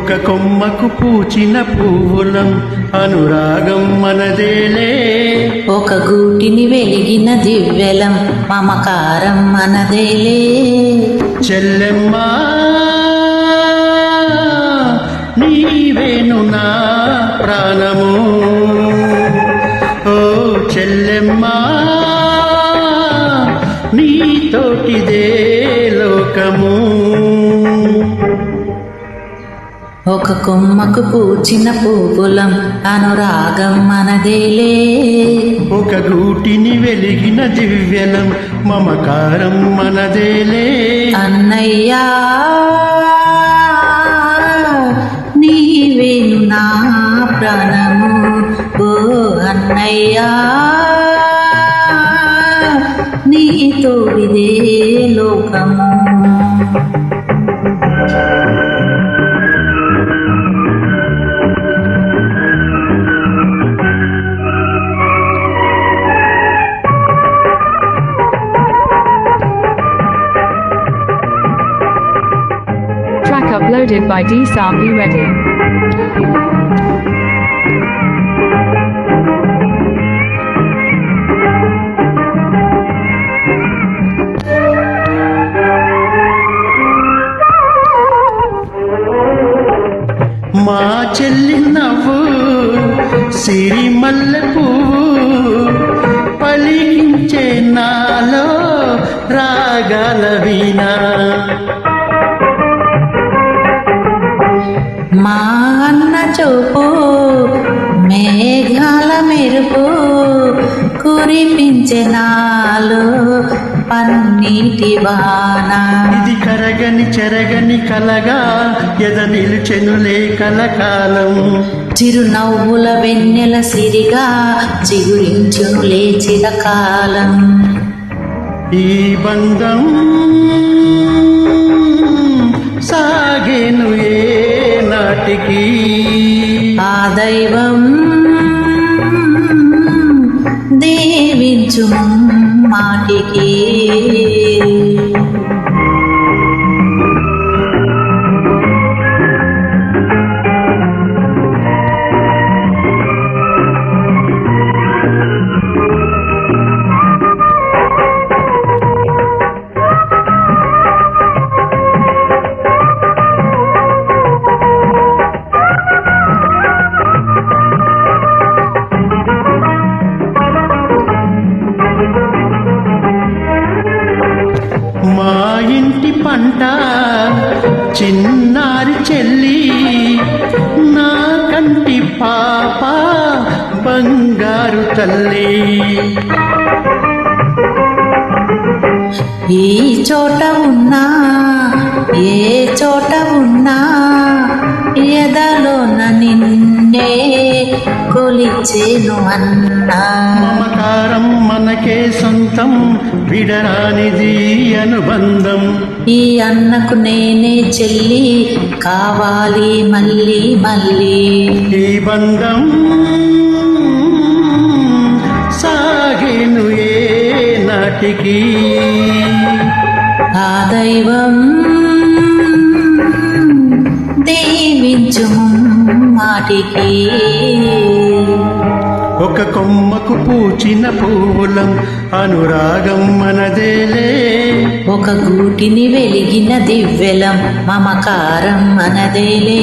ఒక కొమ్మకు పూచిన పువ్వులం అనురాగం మనదేలే. ఒక గూటిని వెలిగిన దివ్యలం మమకారం మనదేలే. చెల్లెమ్మా నీవేను నా ప్రాణము, ఓ చెల్లెమ్మా నీతోటిదే లోకము. ఒక కొమ్మకు పూచిన పువ్వులం అనురాగం మనదేలే. ఒక గూటిని వెలిగిన దివ్యలం మమకారం మనదేలే. అన్నయ్యా నీవేను నా ప్రాణము, ఓ అన్నయ్యా నీతో ఇదే లోకము. Uploaded by D. Sambi Reddy. మా చెల్లి నవ్వు సిరిమల్లె పువ్వు పలికించే నాలో రాగాల వీణ. మా అన్న చూపు మేఘాల మెరుపు కురిపించే నాలో పన్నీటి వాన. ఇది కరగని చెరగని కలగా ఎద నిలుచెనులే కలకాలం. చిరునవ్వుల వెన్నెల సిరిగా చిగురించును లేచిన కాలం. ఈ బంధం సాగేను ఏ నాటికి, ఆ దైవం దీవించు మాటికి. మా ఇంటి పంట చిన్నారి చెల్లి, నా కంటి పాప బంగారు తల్లి. ఈ చోట ఉన్నా ఏ చోట ఉన్నా ఎదలోన నిన్నే కొలిచేను అన్నా. మమకారం మనకే సొంతం విడరానిది అనుబంధం. ఈ అన్నకు నేనే చెల్లి కావాలి మళ్ళీ మళ్ళీ. ఈ బంధం సాగేను ఏ నాటికి, ఆ దైవం దీవించు మాటికి. ఒక కొమ్మకు పూచిన పువ్వులం అనురాగం మనదేలే. ఒక గూటిని వెలిగిన దివ్యలం మమకారం మనదేలే.